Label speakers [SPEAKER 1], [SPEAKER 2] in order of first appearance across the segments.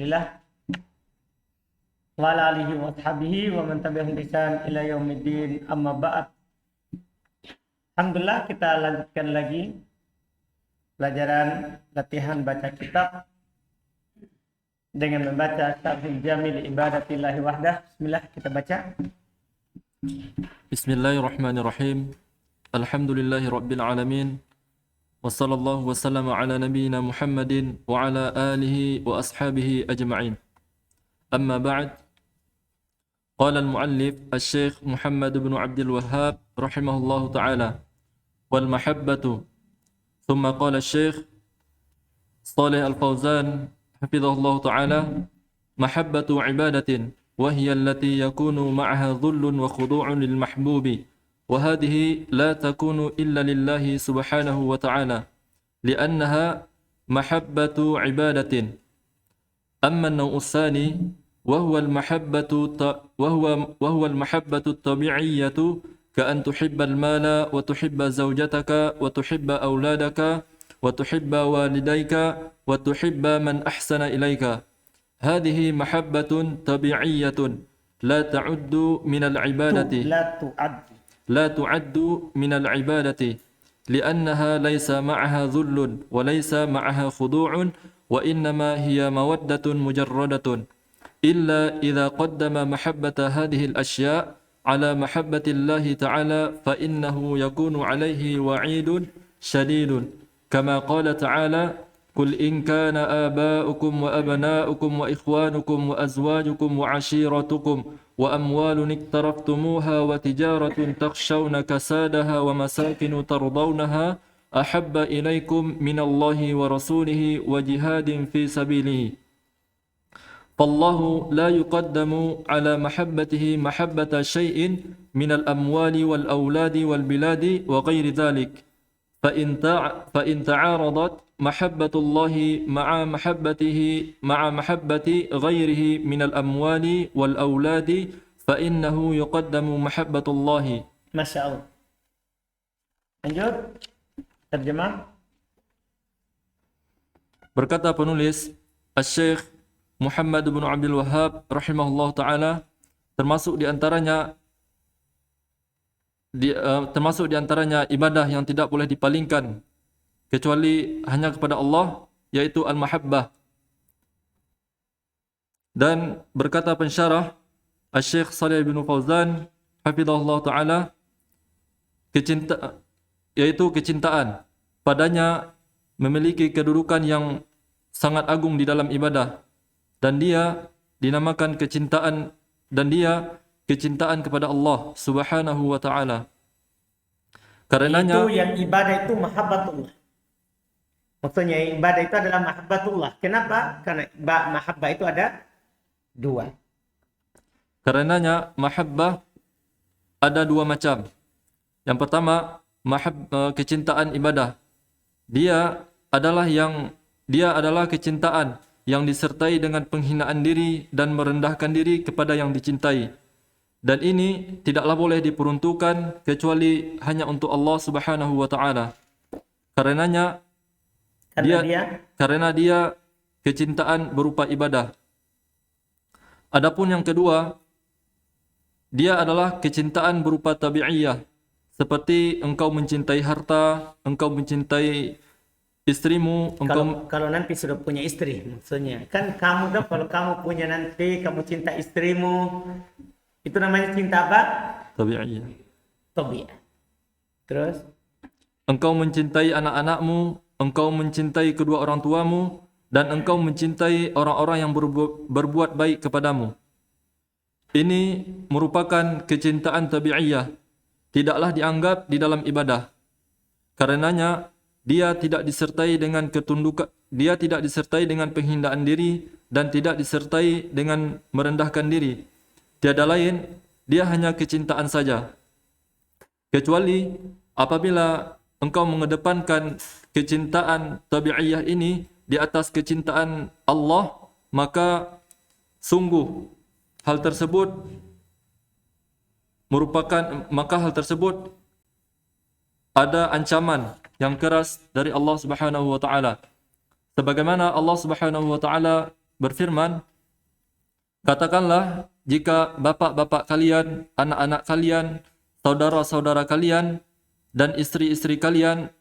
[SPEAKER 1] Rasulillah wa ala alihi wa ashabihi wa man tabi'ahum bi ihsan ila yaumiddin, amma ba'd. Alhamdulillah, kita lanjutkan lagi pelajaran latihan baca kitab dengan membaca Syarhul Jamil Ibadatillahi Wahdah. Bismillah, kita baca.
[SPEAKER 2] Bismillahirrahmanirrahim. Alhamdulillahi rabbil alamin. Wassallallahu wassalamu ala nabiyyina Muhammadin wa ala alihi wa ashabihi ajma'in. Amma ba'd. Qala al-muallif al-Syekh Muhammad bin Abdul Wahhab rahimahullahu ta'ala wal mahabbatu. Thumma qala al-Syekh Shalih Al-Fauzan hafizahullahu ta'ala mahabbatu ibadatin wa hiya allati yakunu ma'aha dhullun wa khudu'un lil mahbubi wa hadhihi la takunu illa lillahi subhanahu wa ta'ala li'annaha mahabbatu ibadatin. Amma an-naw'u ath-thani وهو المحبة الطبيعية كأن تحب المال وتحب زوجتك وتحب أولادك وتحب والديك وتحب من أحسن إليك. هذه محبة طبيعية لا تعد من العبادة من العبادة لأنها ليس معها ذل وليس معها خضوع وإنما هي مودة مجردة إلا إذا قدم محبة هذه الأشياء على محبة الله تعالى فإنه يكون عليه وعيد شديد كما قال تعالى قل إن كان آباؤكم وأبناؤكم وإخوانكم وأزواجكم وعشيرتكم وأموال اقترفتموها وتجارة تخشون كسادها ومساكن ترضونها أحب إليكم من الله ورسوله وجهاد في سبيله فالله لا يقدم على محبته محبة شيء من الأموال والأولاد والبلاد وغير ذلك فإن تعارضت محبة الله مع محبة غيره من الأموال والأولاد فإنه يقدم محبة الله.
[SPEAKER 1] Masya Allah. Lanjut, terjemah.
[SPEAKER 2] Berkata penulis Syekh Muhammad bin Abdul Wahhab rahimahullah ta'ala, termasuk di antaranya ibadah yang tidak boleh dipalingkan kecuali hanya kepada Allah, yaitu al-mahabbah. Dan berkata pensyarah Syekh Shalih bin Fauzan hafizahullah ta'ala, yaitu kecintaan padanya memiliki kedudukan yang sangat agung di dalam ibadah, dan dia dinamakan kecintaan kepada Allah Subhanahu wa taala. Karenanya
[SPEAKER 1] Itu yang ibadah itu mahabbatullah. Maksudnya ibadah itu adalah mahabbatullah. Kenapa? Karena mahabbah itu ada dua.
[SPEAKER 2] Karenanya mahabbah ada dua macam. Yang pertama, kecintaan ibadah. Dia adalah kecintaan yang disertai dengan penghinaan diri dan merendahkan diri kepada yang dicintai. Dan ini tidaklah boleh diperuntukkan kecuali hanya untuk Allah Subhanahu wa taala. Karena dia kecintaan berupa ibadah. Adapun yang kedua, dia adalah kecintaan berupa tabi'iyah, seperti engkau mencintai harta, engkau mencintai istrimu,
[SPEAKER 1] kalau nanti sudah punya istri, maksudnya kan kamu dah, kalau kamu punya nanti kamu cinta istrimu, itu namanya cinta apa?
[SPEAKER 2] Tabi'iyah.
[SPEAKER 1] Terus
[SPEAKER 2] engkau mencintai anak-anakmu, engkau mencintai kedua orang tuamu, dan engkau mencintai orang-orang yang berbuat baik kepadamu. Ini merupakan kecintaan tabi'iyah, tidaklah dianggap di dalam ibadah. Karenanya dia tidak disertai dengan penghinaan diri dan tidak disertai dengan merendahkan diri. Tiada lain, dia hanya kecintaan saja. Kecuali apabila engkau mengedepankan kecintaan tabi'iyah ini di atas kecintaan Allah, maka sungguh hal tersebut ada ancaman yang keras dari Allah Subhanahu wa taala. Sebagaimana Allah Subhanahu wa taala berfirman, katakanlah jika bapak-bapak kalian, anak-anak kalian, saudara-saudara kalian, dan istri-istri kalian,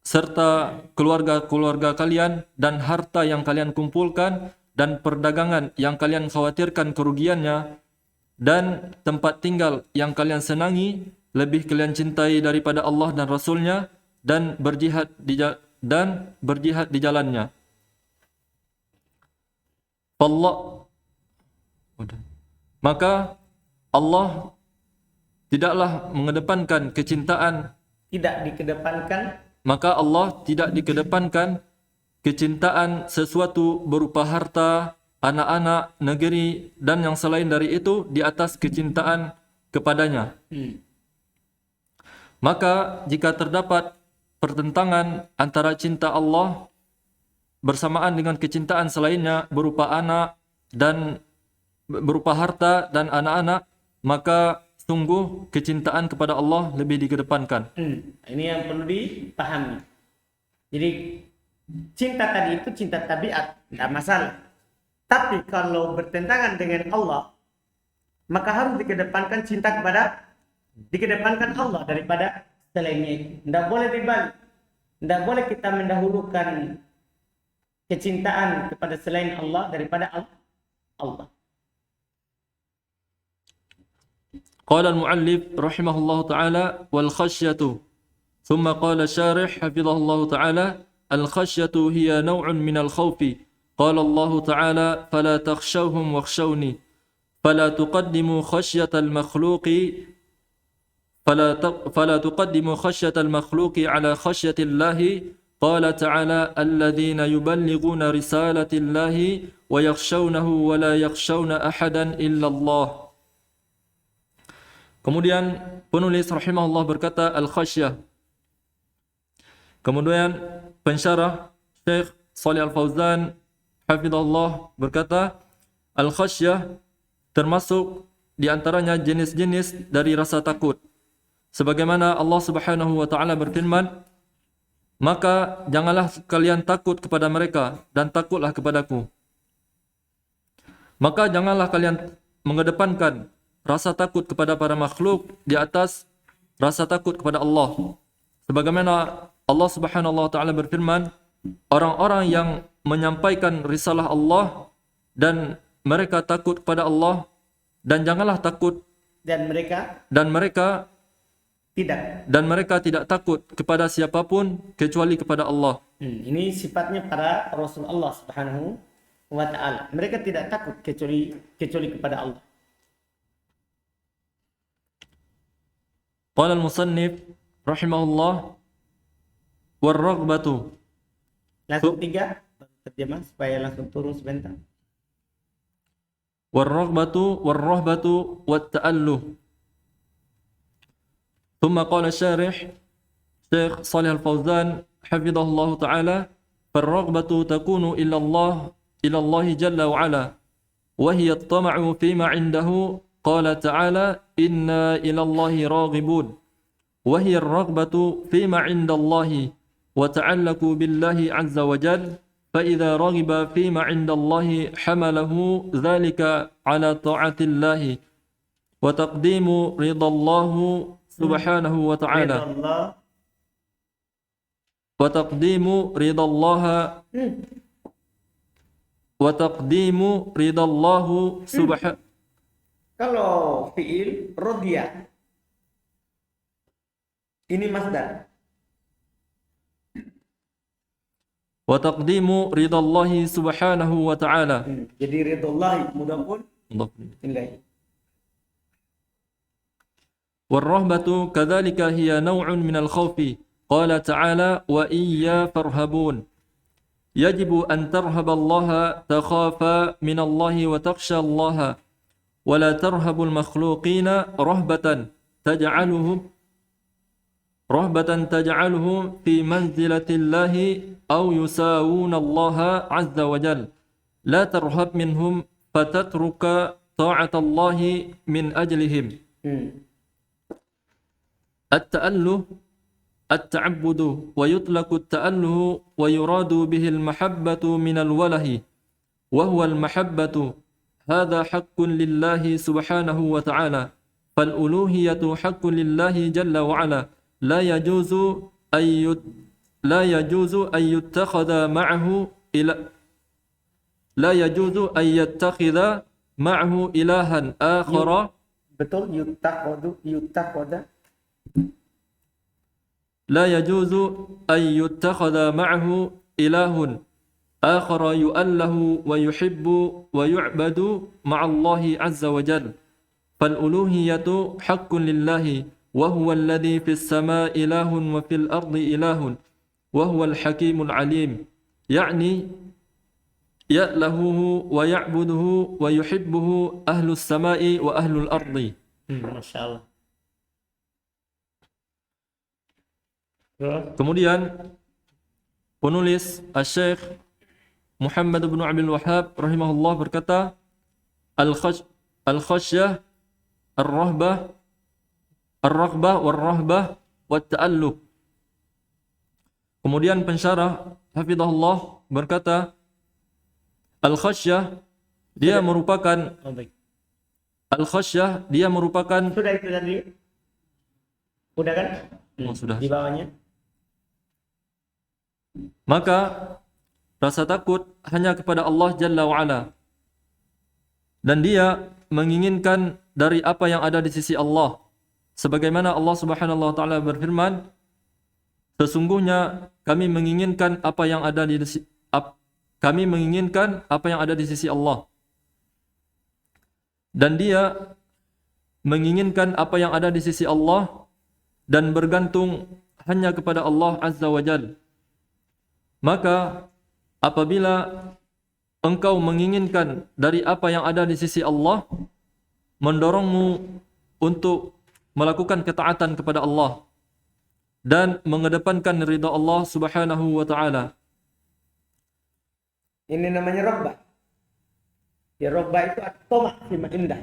[SPEAKER 2] serta keluarga-keluarga kalian, dan harta yang kalian kumpulkan, dan perdagangan yang kalian khawatirkan kerugiannya, dan tempat tinggal yang kalian senangi, lebih kalian cintai daripada Allah dan Rasulnya, dan berjihad di jalannya. Maka Allah tidaklah mengedepankan kecintaan,
[SPEAKER 1] Tidak dikedepankan
[SPEAKER 2] maka Allah tidak dikedepankan kecintaan sesuatu berupa harta, anak-anak, negeri, dan yang selain dari itu di atas kecintaan kepadanya. Maka jika terdapat pertentangan antara cinta Allah bersamaan dengan kecintaan selainnya berupa anak dan berupa harta dan anak-anak, maka sungguh kecintaan kepada Allah lebih dikedepankan.
[SPEAKER 1] Ini yang perlu dipahami. Jadi cinta tadi itu cinta tabiat, tidak masalah. Tapi kalau bertentangan dengan Allah, maka harus dikedepankan Allah daripada selainnya. Tidak boleh dibalik. Tidak boleh kita mendahulukan kecintaan kepada selain Allah daripada Allah.
[SPEAKER 2] قال المؤلف رحمه الله تعالى والخشية ثم قال الشارح حفظه الله تعالى الخشية هي نوع من الخوف قال الله تعالى فلا تخشوهم واخشوني فلا تقدموا خشية المخلوق على خشية الله قال تعالى الذين يبلغون رسالة الله ويخشونه ولا يخشون أحدا إلا الله. Kemudian penulis rahimahullah berkata al-khasyah. Kemudian pensyarah Syekh Shalih Al-Fauzan hafizahullah berkata al-khasyah termasuk di antaranya jenis-jenis dari rasa takut. Sebagaimana Allah Subhanahu wa taala berfirman, maka janganlah kalian takut kepada mereka dan takutlah kepadaku. Maka janganlah kalian mengedepankan rasa takut kepada para makhluk di atas rasa takut kepada Allah. Sebagaimana Allah Subhanahu wa taala berfirman, orang-orang yang menyampaikan risalah Allah dan mereka takut kepada Allah, dan janganlah takut
[SPEAKER 1] Dan mereka
[SPEAKER 2] tidak takut kepada siapapun kecuali kepada Allah.
[SPEAKER 1] Ini sifatnya para Rasul Allah Subhanahu wa taala. Mereka tidak takut kecuali kepada Allah.
[SPEAKER 2] Qala al-musannif rahimahullah war-raghbatu.
[SPEAKER 1] Langsung 3 terjemah supaya langsung turun sebentar.
[SPEAKER 2] War-rahbatu wat-ta'alluh. Thumma qala syarih Syekh Shalih Al-Fauzan hafizahullah ta'ala far-raghbatu takunu ila Allah jalla wa ala wa hiya at-tama'u fima 'indahu qala ta'ala inna ila Allahi raghibun wa hiya ar-raghbatu fima 'inda Allahi wa ta'allaku billahi 'azza wa jalla فإذا رغب فيما عند الله حمله ذلك على طاعة الله وتقديم رضا الله سبحانه وتعالى وتقديم رضا الله سبحانه.
[SPEAKER 1] Kalau fiil rodiya ini masdar.
[SPEAKER 2] Wa taqdimu ridallahi subhanahu wa ta'ala.
[SPEAKER 1] Jadi ridallahi mudafun ilaih.
[SPEAKER 2] Warrahbatu kadzalika hiya naw'un minal khawfi. Qala ta'ala wa iyya farhabun. Yajibu an tarhaballaha takhafa minallahi wa takhsha allaha wa la tarhabul makhluqina rahbatan taj'aluhum fi manzilatillahi aw yusawuna Allah azza wa jal. La tarhab minhum fatatruka ta'atallahi min ajlihim. At-ta'alluh at-ta'abbudu wa yutlaqu at-ta'alluh wa yuradu bihi al-mahabbatu min al-walahi وهو المحبة هذا حق لله سبحانه وتعالى فالألوهية حق لله جل وعلا لا يجوز أن لا يجوز أن يتخذ معه إلى لا يجوز أن يتخذ معه إلها آخر
[SPEAKER 1] Betul, yutakoda.
[SPEAKER 2] لا يجوز أن يتخذ معه إله آخر يؤله ويحب ويعبد مع الله عز وجل فالألوهية حق لله وهو الذي في السماء إله وفي الأرض إله وهو الحكيم العليم يعني يألهه ويعبده ويحبه أهل السماء وأهل الأرض.
[SPEAKER 1] Masya Allah. Terus?
[SPEAKER 2] Kemudian penulis Asy-Syaikh Muhammad bin Abdul Wahhab rahimahullah berkata al-khasyah ar-rahbah ar-raghbah war-rahbah wat-ta'alluq. Kemudian pensyarah hafizahullah berkata al-khasyah dia merupakan
[SPEAKER 1] Oh, baik.
[SPEAKER 2] al-khasyah dia merupakan
[SPEAKER 1] Sudah itu tadi? Udah kan?
[SPEAKER 2] Oh, sudah.
[SPEAKER 1] Di bawahnya.
[SPEAKER 2] maka rasa takut hanya kepada Allah Jalla wa'ala dan dia menginginkan dari apa yang ada di sisi Allah sebagaimana Allah Subhanahu wa taala berfirman sesungguhnya kami menginginkan apa yang ada di sisi Allah dan dia menginginkan apa yang ada di sisi Allah dan bergantung hanya kepada Allah Azza wa Jalla. Maka apabila engkau menginginkan dari apa yang ada di sisi Allah mendorongmu untuk melakukan ketaatan kepada Allah dan mengedepankan ridha Allah Subhanahu wa taala.
[SPEAKER 1] Ini namanya robbah. Ya, robbah itu at-tamah fima indah.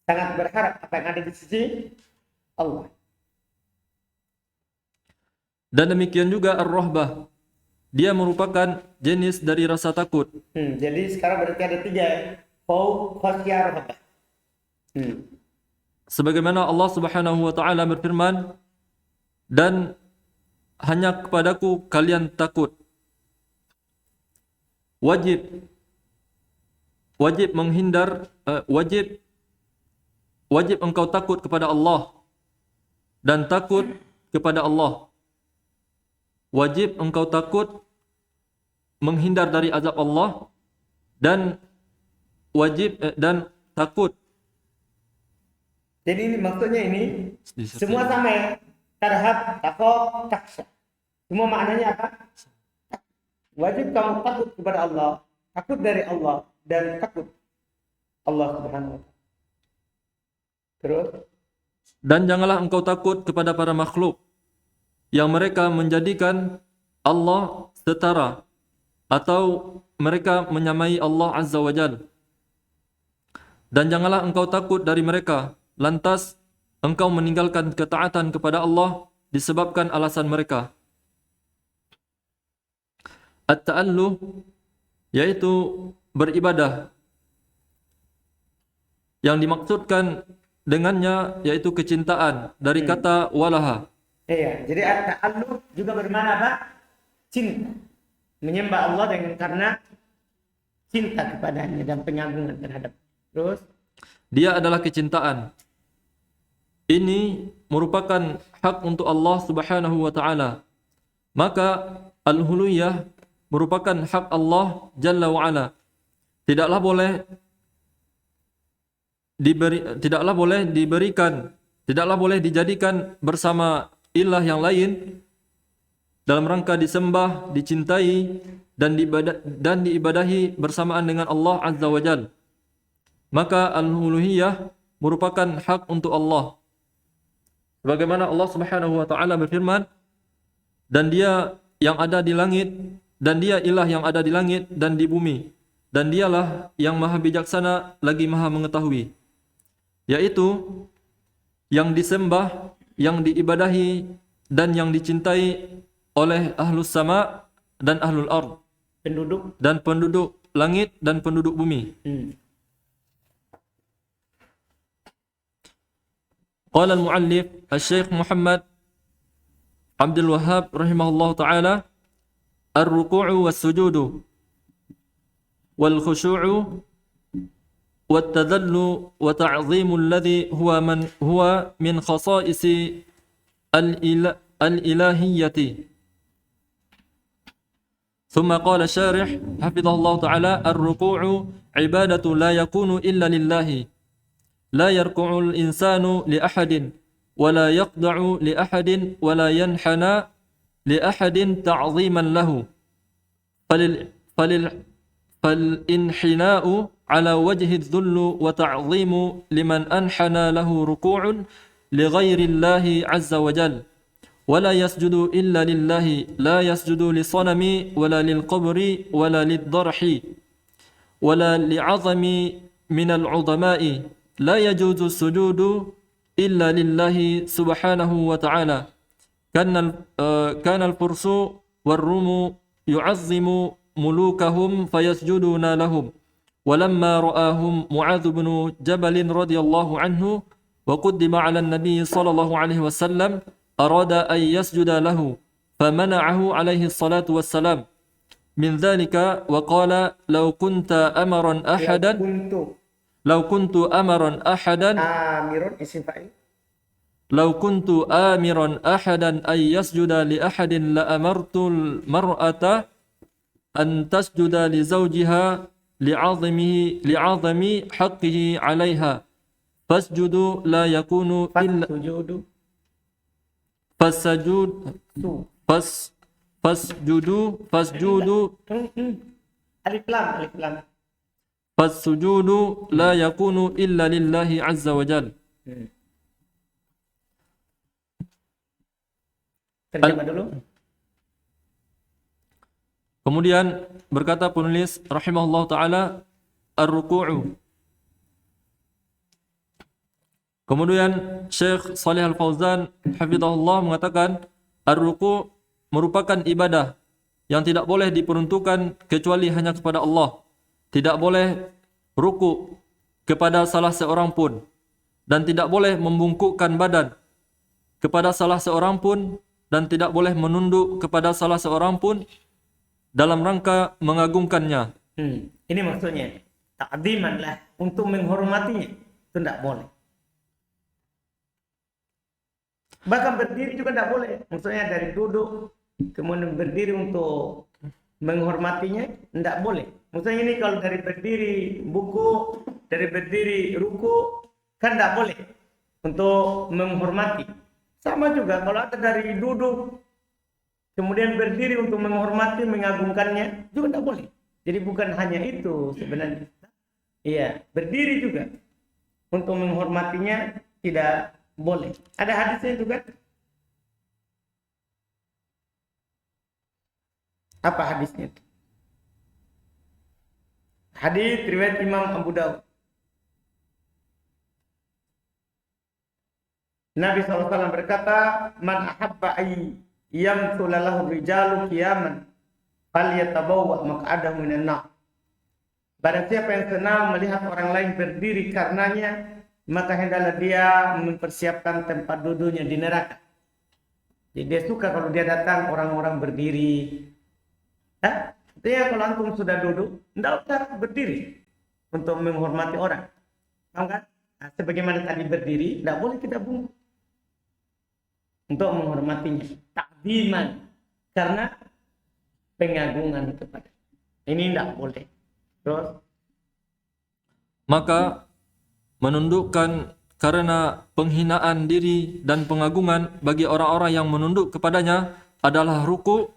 [SPEAKER 1] Sangat berharap apa yang ada di sisi Allah.
[SPEAKER 2] Dan demikian juga ar-rahbah. Dia merupakan jenis dari rasa takut.
[SPEAKER 1] Jadi sekarang berarti ada 3. Khauf, khasyah, robbah.
[SPEAKER 2] Sebagaimana Allah Subhanahu wa taala berfirman, dan hanya kepadaku kalian takut. Wajib menghindar wajib engkau takut kepada Allah dan takut kepada Allah. Wajib engkau takut menghindar dari azab Allah dan wajib dan takut.
[SPEAKER 1] Jadi ini maksudnya ini semua sama ya. Tarhab, takut, taksha. Semua maknanya apa? Wajib kamu takut kepada Allah, takut dari Allah dan takut Allah Subhanahu wa taala. Terus,
[SPEAKER 2] dan janganlah engkau takut kepada para makhluk yang mereka menjadikan Allah setara atau mereka menyamai Allah Azza wa Jalla. Dan janganlah engkau takut dari mereka lantas engkau meninggalkan ketaatan kepada Allah disebabkan alasan mereka. At-ta'alluh yaitu beribadah. Yang dimaksudkan dengannya yaitu kecintaan dari kata walaha.
[SPEAKER 1] iya, jadi at-ta'alluq juga bermakna apa? Cinta. Menyembah Allah dengan karena cinta kepadanya dan pengagungan terhadap. Terus,
[SPEAKER 2] dia adalah kecintaan. Ini merupakan hak untuk Allah Subhanahu wa taala. Maka al-uluhiyah merupakan hak Allah Jalla wa ala. Tidaklah boleh dijadikan bersama ilah yang lain dalam rangka disembah, dicintai dan diibadahi bersamaan dengan Allah Azza wa Jalla. Maka al-uluhiyah merupakan hak untuk Allah. Sebagaimana Allah Subhanahu wa taala berfirman, dan dia yang ada di langit dan dia ilah yang ada di langit dan di bumi dan dialah yang maha bijaksana lagi maha mengetahui, yaitu yang disembah, yang diibadahi dan yang dicintai oleh ahlus sama dan ahlul ard
[SPEAKER 1] penduduk
[SPEAKER 2] dan penduduk langit dan penduduk bumi. Qala al-muallif Asy-Syaikh Muhammad Abdul Wahhab rahimahullah taala, ar-ruku'u was-sujudu wal khushu'u wat tadallu wa ta'zimu alladhi huwa min khasa'isi al-ilahiyyati. ثم قال الشارح حفظه الله تعالى: الركوع عبادة لا يكون إلا لله، لا يركع الإنسان لأحد ولا يخضع لأحد ولا ينحنى لأحد تعظيما له، فالانحناء على وجه الذل وتعظيم لمن أنحنى له ركوع لغير الله عز وجل، ولا يسجد إلا لله، لا يسجد لصنم ولا للقبر ولا للضرح ولا لعظم من العظماء، لا يجوز السجود إلا لله سبحانه وتعالى. كان الفرس والروم يعظم ملوكهم فيسجدون لهم، ولما رآهم معاذ بن جبل رضي الله عنه وقدم على النبي صلى الله عليه وسلم أراد أن يسجد له فمنعه عليه الصلاة والسلام من ذلك، وقال: لو كنت أمرا أحدا لو كنت أمرا أحدا لو كنت آمرا أحدا أن يسجد لأحد لأمرت المرأة أن تسجد لزوجها لعظم حقه عليها، فاسجد لا يكون إلا فاسجدوا
[SPEAKER 1] alif lam
[SPEAKER 2] فالسجود لا يكون إلا لله عز وجل.
[SPEAKER 1] Terjemah dulu.
[SPEAKER 2] Kemudian berkata penulis rahimahullah taala, ar-ruku'u. Kemudian Syekh Shalih Al-Fauzan hafizahullah mengatakan, ar-ruku' merupakan ibadah yang tidak boleh diperuntukkan kecuali hanya kepada Allah. Tidak boleh ruku' kepada salah seorang pun, dan tidak boleh membungkukkan badan kepada salah seorang pun, dan tidak boleh menunduk kepada salah seorang pun dalam rangka mengagungkannya.
[SPEAKER 1] Ini maksudnya ta'ziman lah, untuk menghormatinya, itu tidak boleh. Bahkan berdiri juga tidak boleh. Maksudnya dari duduk kemudian berdiri untuk menghormatinya tidak boleh. Maksudnya ini kalau dari berdiri buku, dari berdiri ruku, kan tidak boleh untuk menghormati. Sama juga kalau ada dari duduk kemudian berdiri untuk menghormati, mengagungkannya, juga tidak boleh. Jadi bukan hanya itu sebenarnya. Iya, berdiri juga untuk menghormatinya tidak boleh. Ada hadisnya juga. Apa hadisnya? Hadis riwayat Imam Abu Dawud. Nabi SAW berkata, man ahabba ay yamthula lahu rijalu qiyaman falyatabawwa maq'adahu minan nar. Barang siapa yang senang melihat orang lain berdiri karenanya, maka hendaklah dia mempersiapkan tempat duduknya di neraka. Jadi dia suka kalau dia datang orang-orang berdiri. Artinya kalau antum sudah duduk, tidak usah berdiri untuk menghormati orang. Paham kan? Nah, sebagaimana tadi berdiri, tidak boleh kita bungkuk untuk menghormatinya. Ta'ziman, karena pengagungan kepada. Ini tidak boleh. Terus,
[SPEAKER 2] maka menundukkan karena penghinaan diri dan pengagungan bagi orang-orang yang menunduk kepadanya adalah ruku'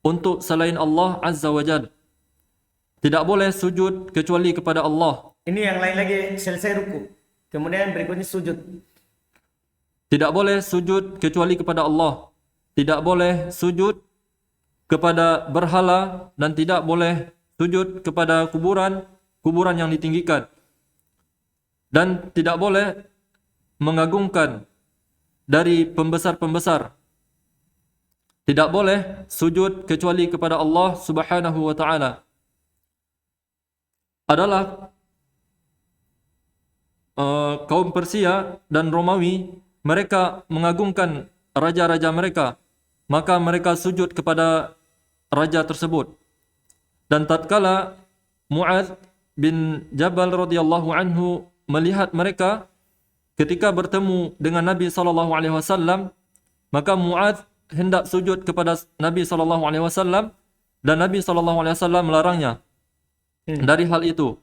[SPEAKER 2] untuk selain Allah Azza wa Jalla. Tidak boleh sujud kecuali kepada Allah.
[SPEAKER 1] Ini yang lain lagi, selesai ruku. Kemudian berikutnya sujud.
[SPEAKER 2] Tidak boleh sujud kecuali kepada Allah. Tidak boleh sujud kepada berhala, dan tidak boleh sujud kepada kuburan yang ditinggikan. Dan tidak boleh mengagungkan dari pembesar-pembesar. Tidak boleh sujud kecuali kepada Allah Subhanahu wa taala. adalah kaum Persia dan Romawi. Mereka mengagungkan raja-raja mereka, maka mereka sujud kepada raja tersebut. Dan tatkala Mu'adz bin Jabal radhiyallahu anhu melihat mereka ketika bertemu dengan Nabi sallallahu alaihi wasallam, maka Mu'adz hendak sujud kepada Nabi sallallahu alaihi wasallam dan Nabi sallallahu alaihi wasallam melarangnya dari hal itu.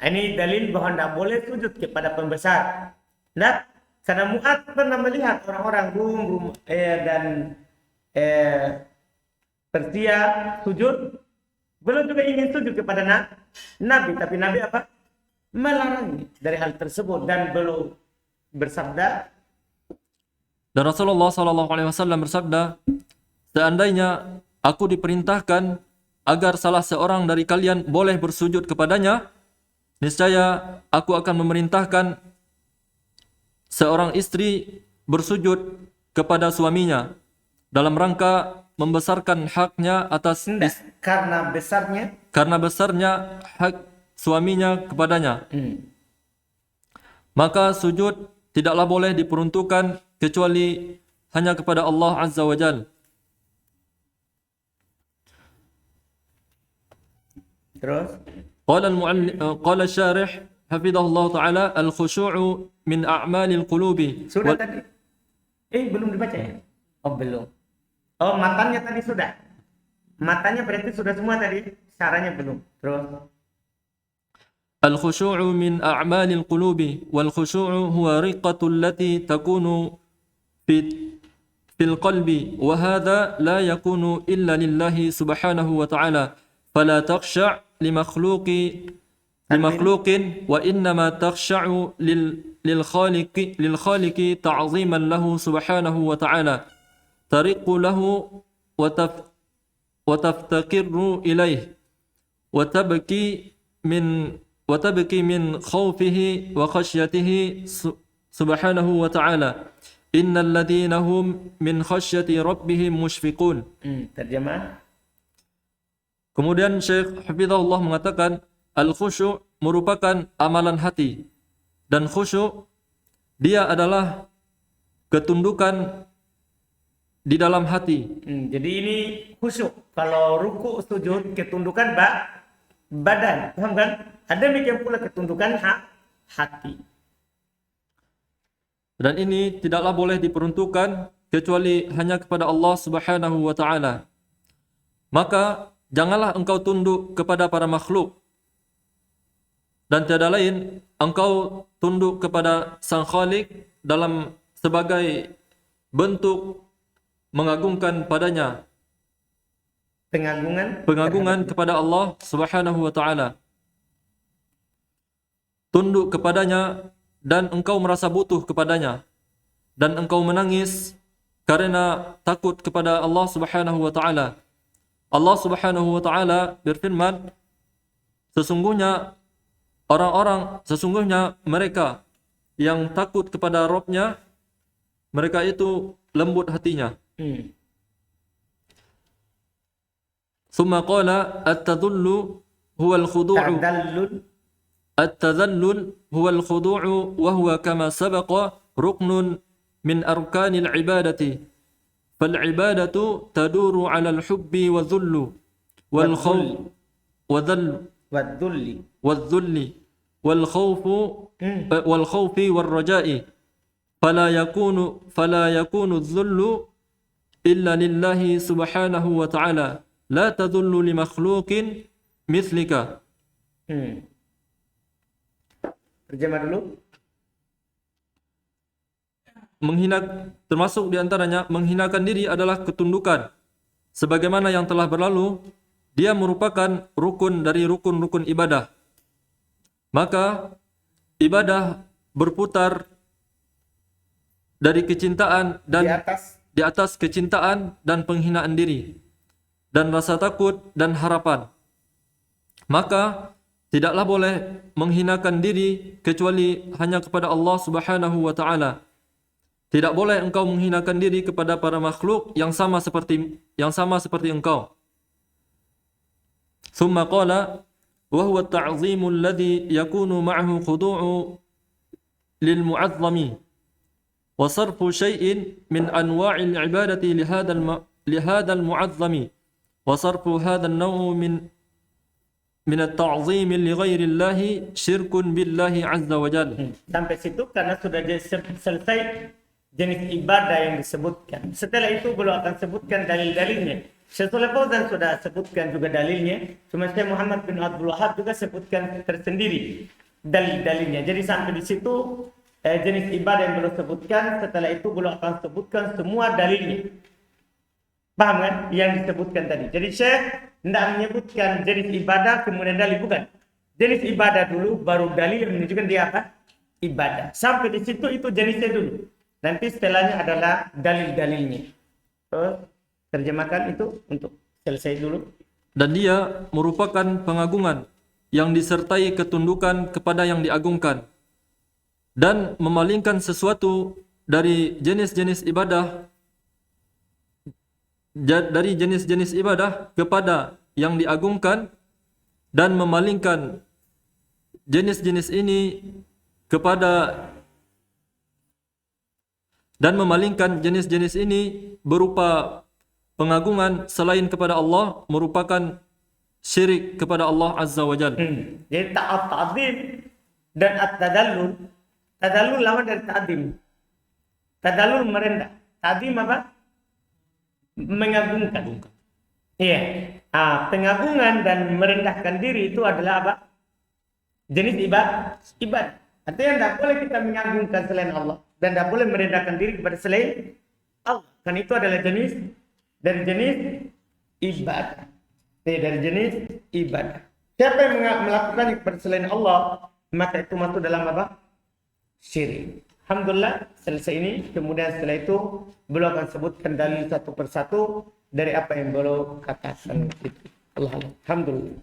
[SPEAKER 1] Ini dalil bahwa tidak boleh sujud kepada pembesar. Nah, karena Mu'adz pernah melihat orang-orang Rum dan Persia sujud, belum juga ingin sujud kepada Nabi, tapi Nabi apa? Melarang dari hal tersebut dan belum bersabda.
[SPEAKER 2] Dan Rasulullah sallallahu alaihi wasallam bersabda, seandainya aku diperintahkan agar salah seorang dari kalian boleh bersujud kepadanya, niscaya aku akan memerintahkan seorang istri bersujud kepada suaminya dalam rangka membesarkan haknya atas karena besarnya hak suaminya kepadanya. Maka sujud tidaklah boleh diperuntukkan kecuali hanya kepada Allah Azza wa Jalla.
[SPEAKER 1] Terus
[SPEAKER 2] qala syarih hafizahullah taala al-khushu'u min a'malil qulubi.
[SPEAKER 1] Sudah tadi. Belum dibaca ya? Oh, belum. Oh, matanya tadi sudah. Matanya berarti sudah semua tadi. Caranya belum. Terus
[SPEAKER 2] al-khushu'u min a'malil qulubi wal khushu'u huwa riqqatu allati takunu fil qalbi wa hadha la yakunu illa lillahi subhanahu wa ta'ala fala takhsha' limakhluqin wa innama takhsha'u lil khaliqi ta'ziman lahu subhanahu wa ta'ala tariqu lahu wa taftaqirru ilayhi wa tabki min khawfihi wa khasyatihi subhanahu wa ta'ala innal ladhina hum min khasyati rabbihim mushfiqun.
[SPEAKER 1] Terjemah.
[SPEAKER 2] Kemudian Syekh Hafizahullah mengatakan al-khusyu' merupakan amalan hati, dan khusyu' dia adalah ketundukan di dalam hati.
[SPEAKER 1] Jadi ini khusyuk. Kalau ruku sujud ketundukan badan, paham kan? Ada demikian pula ketundukan hati.
[SPEAKER 2] Dan ini tidaklah boleh diperuntukkan kecuali hanya kepada Allah Subhanahu wa taala. Maka janganlah engkau tunduk kepada para makhluk, dan tiada lain engkau tunduk kepada Sang Khalik dalam sebagai bentuk mengagungkan padanya, pengagungan kepada Allah Subhanahu wa taala. Tunduk kepadanya dan engkau merasa butuh kepadanya, dan engkau menangis karena takut kepada Allah Subhanahu wa taala. Allah Subhanahu wa taala berfirman, sesungguhnya mereka yang takut kepada Rabb-nya, mereka itu lembut hatinya. Summa qala at-tadhallu huwa al-khudu'u. At-tadhallul huwa al-khudu'u wa huwa kama sabaqa ruknun min arkanil ibadati. Fal ibadatu taduru 'ala al-hubbi wa dhullu wal khawf wa dhulli wal khawfi wal raja'i. Fala yakunu adh-dhullu illa lillahi subhanahu wa ta'ala. La tadhullu li makhluqin mithlika.
[SPEAKER 1] Terjemah dulu.
[SPEAKER 2] Termasuk diantaranya menghinakan diri adalah ketundukan. Sebagaimana yang telah berlalu, dia merupakan rukun dari rukun-rukun ibadah. Maka ibadah berputar dari kecintaan dan di atas kecintaan dan penghinaan diri, dan rasa takut dan harapan. Maka tidaklah boleh menghinakan diri kecuali hanya kepada Allah Subhanahu wa taala. Tidak boleh engkau menghinakan diri kepada para makhluk yang sama seperti engkau. Summa qala وهو التعظيم الذي يكون معه خضوع للمعظم وصرف شيء من أنواع العبادة لهذا المعظم وصرف هذا النوع من التعظيم لغير الله شرك بالله عز وجل.
[SPEAKER 1] Sampai situ karena sudah selesai jenis ibadah yang disebutkan. Setelah itu beliau akan sebutkan dalil-dalilnya. Syekh Shalih Fauzan sudah sebutkan juga dalilnya. Cuma Syekh Muhammad bin Abdul Wahab juga sebutkan tersendiri dalil-dalilnya. Jadi sampai di situ jenis ibadah yang beliau sebutkan. Setelah itu beliau akan sebutkan semua dalilnya. Paham kan? Yang disebutkan tadi. Jadi Syekh tidak menyebutkan jenis ibadah kemudian dalil, bukan. Jenis ibadah dulu baru dalil yang menunjukkan dia apa? Ibadah. Sampai di situ itu jenisnya dulu. Nanti setelahnya adalah dalil-dalilnya. Terjemahkan itu untuk selesai dulu.
[SPEAKER 2] Dan dia merupakan pengagungan yang disertai ketundukan kepada yang diagungkan dan memalingkan sesuatu dari jenis-jenis ibadah kepada yang diagungkan dan memalingkan jenis-jenis ini berupa pengagungan selain kepada Allah merupakan syirik kepada Allah Azza wa Jalla.
[SPEAKER 1] Jadi ta'zim dan at-tadallul. Tadallul lawan dari ta'zim. Tadallul merendah. Ta'zim apa? Mengagungkan. Iya. Pengagungan dan merendahkan diri itu adalah apa? Jenis ibadah. Artinya tidak boleh kita mengagungkan selain Allah dan tidak boleh merendahkan diri kepada selain Allah. Kan itu adalah jenis ibadah. Dari jenis ibadah. Siapa yang melakukan kepada selain Allah, maka itu masuk dalam apa? Syirik. Alhamdulillah selesai ini. Kemudian setelah itu beliau akan sebutkan dalil satu persatu dari apa yang beliau katakan itu. Alhamdulillah.